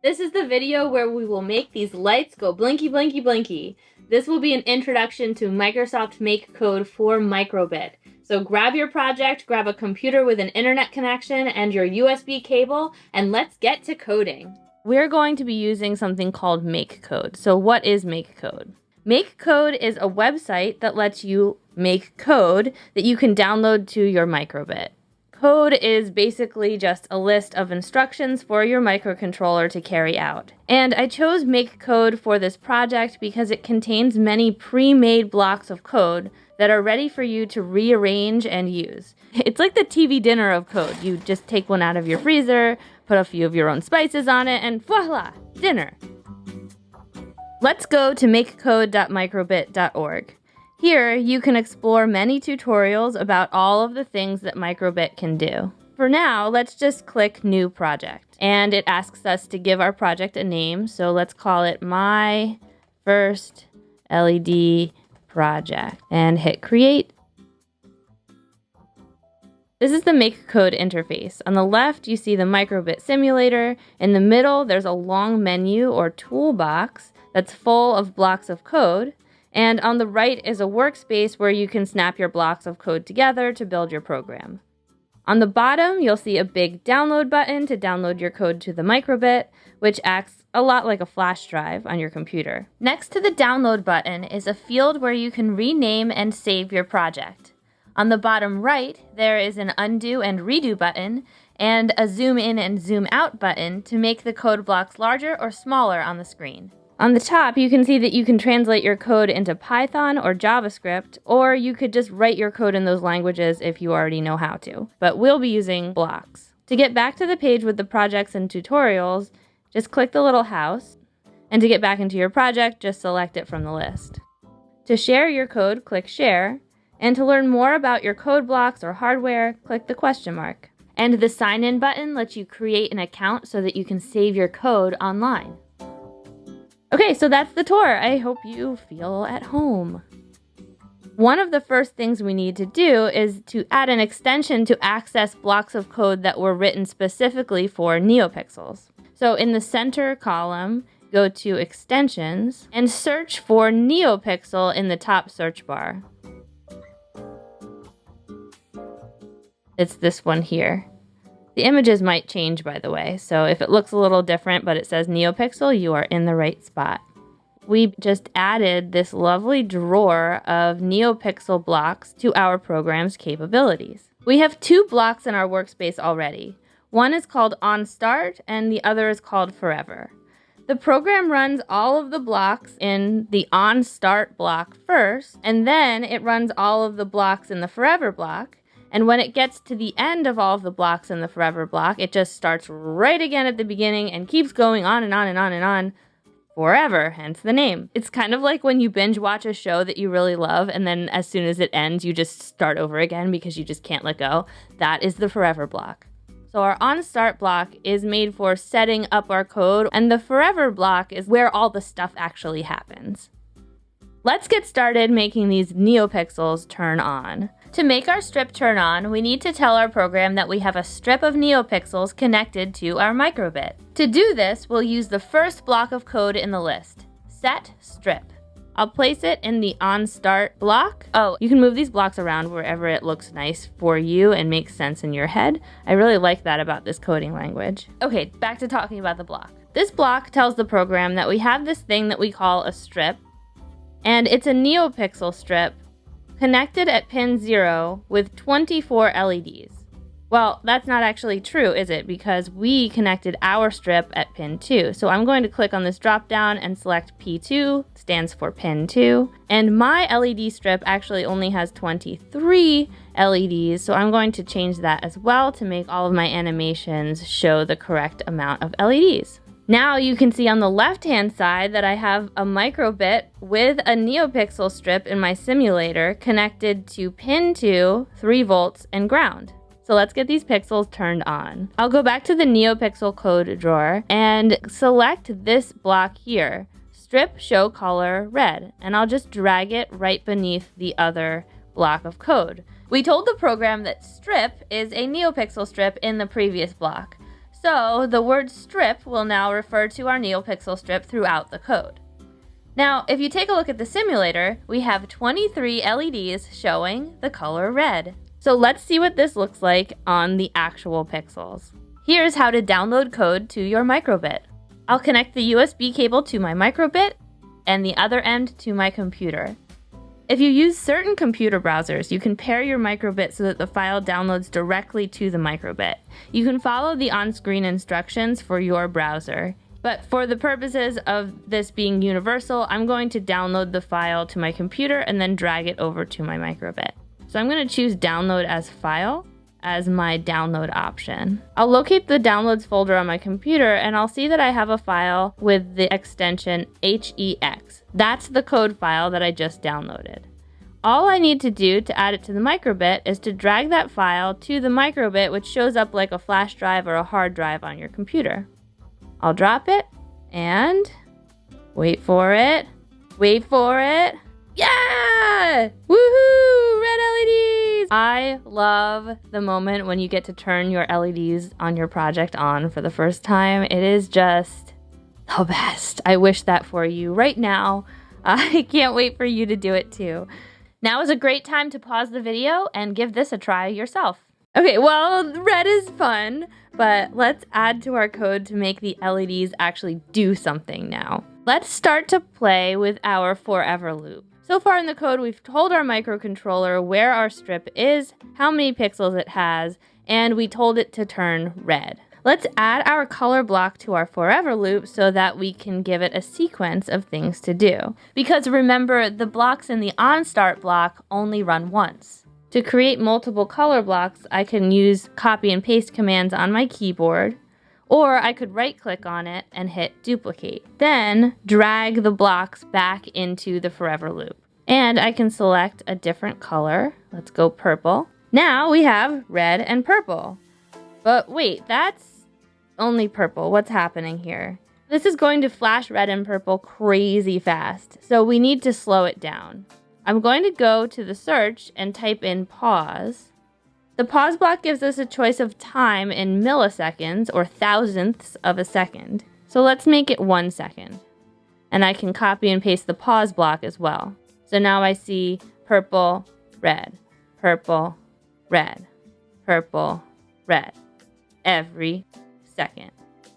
This is the video where we will make these lights go blinky, blinky, blinky. This will be an introduction to Microsoft MakeCode for Microbit. So grab your project, grab a computer with an internet connection and your USB cable, and let's get to coding. We're going to be using something called MakeCode. So what is MakeCode? MakeCode is a website that lets you make code that you can download to your Microbit. Code is basically just a list of instructions for your microcontroller to carry out. And I chose MakeCode for this project because it contains many pre-made blocks of code that are ready for you to rearrange and use. It's like the TV dinner of code. You just take one out of your freezer, put a few of your own spices on it, and voila, dinner. Let's go to makecode.microbit.org. Here, you can explore many tutorials about all of the things that Microbit can do. For now, let's just click New Project. And it asks us to give our project a name, so let's call it My First LED Project. And hit Create. This is the MakeCode interface. On the left, you see the Microbit simulator. In the middle, there's a long menu or toolbox that's full of blocks of code. And on the right is a workspace where you can snap your blocks of code together to build your program. On the bottom, you'll see a big download button to download your code to the Microbit, which acts a lot like a flash drive on your computer. Next to the download button is a field where you can rename and save your project. On the bottom right, there is an undo and redo button and a zoom in and zoom out button to make the code blocks larger or smaller on the screen. On the top, you can see that you can translate your code into Python or JavaScript, or you could just write your code in those languages if you already know how to. But we'll be using blocks. To get back to the page with the projects and tutorials, just click the little house. And to get back into your project, just select it from the list. To share your code, click Share. And to learn more about your code blocks or hardware, click the question mark. And the Sign In button lets you create an account so that you can save your code online. Okay, so that's the tour. I hope you feel at home. One of the first things we need to do is to add an extension to access blocks of code that were written specifically for NeoPixels. So in the center column, go to Extensions and search for NeoPixel in the top search bar. It's this one here. The images might change, by the way, so if it looks a little different but it says NeoPixel, you are in the right spot. We just added this lovely drawer of NeoPixel blocks to our program's capabilities. We have two blocks in our workspace already. One is called OnStart and the other is called Forever. The program runs all of the blocks in the OnStart block first, and then it runs all of the blocks in the Forever block. And when it gets to the end of all of the blocks in the Forever block, it just starts right again at the beginning and keeps going on and on and on and on forever, hence the name. It's kind of like when you binge watch a show that you really love and then as soon as it ends, you just start over again because you just can't let go. That is the Forever block. So our OnStart block is made for setting up our code, and the Forever block is where all the stuff actually happens. Let's get started making these NeoPixels turn on. To make our strip turn on, we need to tell our program that we have a strip of NeoPixels connected to our Microbit. To do this, we'll use the first block of code in the list, set strip. I'll place it in the OnStart block. Oh, you can move these blocks around wherever it looks nice for you and makes sense in your head. I really like that about this coding language. Okay, back to talking about the block. This block tells the program that we have this thing that we call a strip, and it's a NeoPixel strip connected at pin 0 with 24 LEDs. Well, that's not actually true, is it? Because we connected our strip at pin 2. So I'm going to click on this drop down and select P2, stands for pin 2. And my LED strip actually only has 23 LEDs, so I'm going to change that as well to make all of my animations show the correct amount of LEDs. Now you can see on the left-hand side that I have a Microbit with a NeoPixel strip in my simulator connected to pin 2, 3 volts, and ground. So let's get these pixels turned on. I'll go back to the NeoPixel code drawer and select this block here, strip show color red, and I'll just drag it right beneath the other block of code. We told the program that strip is a NeoPixel strip in the previous block. So the word strip will now refer to our NeoPixel strip throughout the code. Now, if you take a look at the simulator, we have 23 LEDs showing the color red. So let's see what this looks like on the actual pixels. Here's how to download code to your microbit. I'll connect the USB cable to my microbit and the other end to my computer. If you use certain computer browsers, you can pair your microbit so that the file downloads directly to the microbit. You can follow the on-screen instructions for your browser. But for the purposes of this being universal, I'm going to download the file to my computer and then drag it over to my microbit. So I'm going to choose Download as File as my download option. I'll locate the Downloads folder on my computer and I'll see that I have a file with the extension HEX. That's the code file that I just downloaded. All I need to do to add it to the microbit is to drag that file to the microbit, which shows up like a flash drive or a hard drive on your computer. I'll drop it and wait for it. Yeah! Woohoo! Red LEDs! I love the moment when you get to turn your LEDs on your project on for the first time. It is just the best. I wish that for you right now. I can't wait for you to do it too. Now is a great time to pause the video and give this a try yourself. Okay, well, red is fun, but let's add to our code to make the LEDs actually do something now. Let's start to play with our forever loop. So far in the code, we've told our microcontroller where our strip is, how many pixels it has, and we told it to turn red. Let's add our color block to our forever loop so that we can give it a sequence of things to do. Because remember, the blocks in the onStart block only run once. To create multiple color blocks, I can use copy and paste commands on my keyboard, or I could right-click on it and hit duplicate. Then drag the blocks back into the forever loop. And I can select a different color. Let's go purple. Now we have red and purple. But wait, that's only purple. What's happening here? This is going to flash red and purple crazy fast, so we need to slow it down. I'm going to go to the search and type in pause. The pause block gives us a choice of time in milliseconds or thousandths of a second. So let's make it 1 second. And I can copy and paste the pause block as well. So now I see purple, red, purple, red, purple, red every second.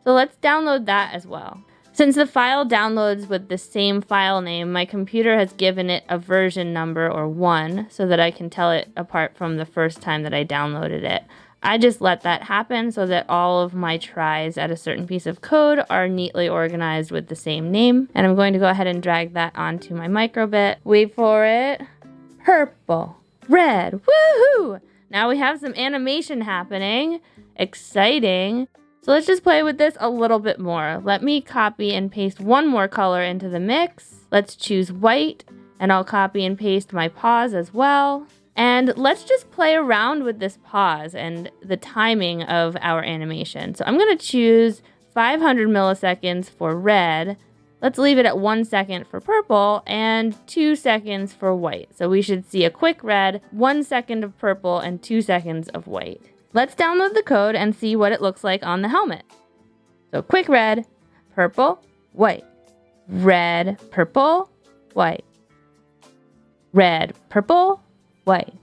So let's download that as well. Since the file downloads with the same file name, my computer has given it a version number or 1 so that I can tell it apart from the first time that I downloaded it. I just let that happen so that all of my tries at a certain piece of code are neatly organized with the same name. And I'm going to go ahead and drag that onto my microbit. Wait for it. Purple, red, woohoo! Now we have some animation happening. Exciting. So let's just play with this a little bit more. Let me copy and paste one more color into the mix. Let's choose white, and I'll copy and paste my pause as well. And let's just play around with this pause and the timing of our animation. So I'm going to choose 500 milliseconds for red. Let's leave it at 1 second for purple and 2 seconds for white. So we should see a quick red, 1 second of purple, and 2 seconds of white. Let's download the code and see what it looks like on the helmet. So quick red, purple, white, red, purple, white, red, purple, white.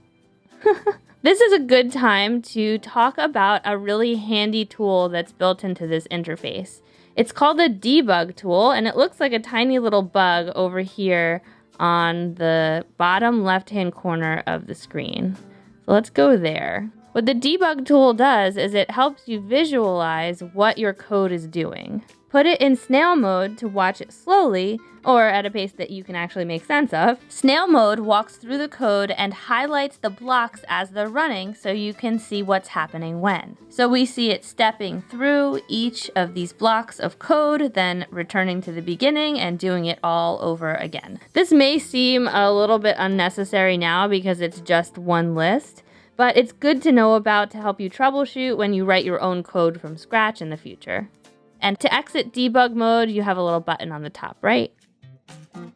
This is a good time to talk about a really handy tool that's built into this interface. It's called the Debug tool, and it looks like a tiny little bug over here on the bottom left-hand corner of the screen. So let's go there. What the Debug tool does is it helps you visualize what your code is doing. Put it in snail mode to watch it slowly, or at a pace that you can actually make sense of. Snail mode walks through the code and highlights the blocks as they're running so you can see what's happening when. So we see it stepping through each of these blocks of code, then returning to the beginning and doing it all over again. This may seem a little bit unnecessary now because it's just one list, but it's good to know about to help you troubleshoot when you write your own code from scratch in the future. And to exit debug mode, you have a little button on the top right.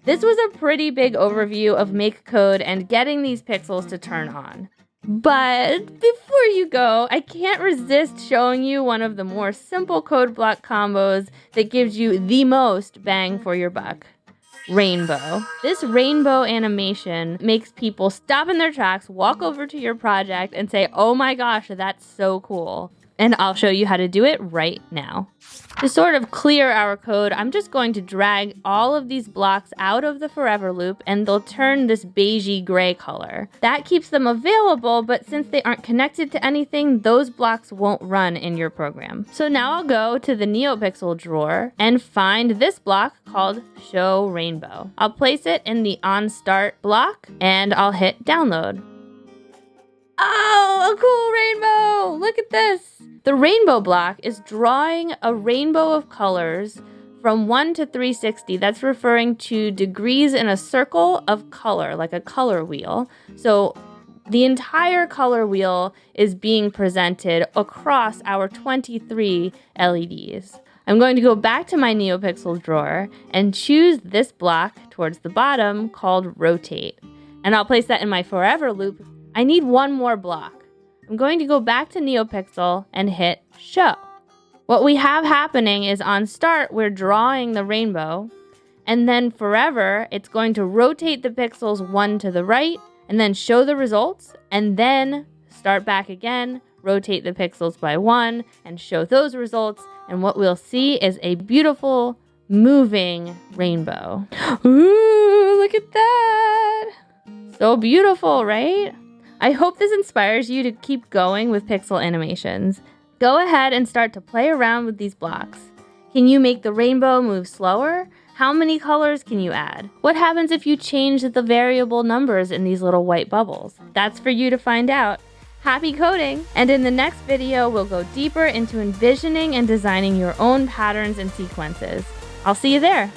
This was a pretty big overview of MakeCode and getting these pixels to turn on. But before you go, I can't resist showing you one of the more simple code block combos that gives you the most bang for your buck. Rainbow. This rainbow animation makes people stop in their tracks, walk over to your project, and say, "Oh my gosh, that's so cool." And I'll show you how to do it right now. To sort of clear our code, I'm just going to drag all of these blocks out of the forever loop and they'll turn this beigey gray color. That keeps them available, but since they aren't connected to anything, those blocks won't run in your program. So now I'll go to the NeoPixel drawer and find this block called Show Rainbow. I'll place it in the OnStart block and I'll hit download. Oh, a cool rainbow! Look at this! The rainbow block is drawing a rainbow of colors from 1 to 360. That's referring to degrees in a circle of color, like a color wheel. So the entire color wheel is being presented across our 23 LEDs. I'm going to go back to my NeoPixel drawer and choose this block towards the bottom called Rotate. And I'll place that in my forever loop. I need one more block. I'm going to go back to NeoPixel and hit Show. What we have happening is on start, we're drawing the rainbow, and then forever, it's going to rotate the pixels 1 to the right, and then show the results, and then start back again, rotate the pixels by 1, and show those results, and what we'll see is a beautiful, moving rainbow. Ooh, look at that! So beautiful, right? I hope this inspires you to keep going with pixel animations. Go ahead and start to play around with these blocks. Can you make the rainbow move slower? How many colors can you add? What happens if you change the variable numbers in these little white bubbles? That's for you to find out. Happy coding! And in the next video, we'll go deeper into envisioning and designing your own patterns and sequences. I'll see you there.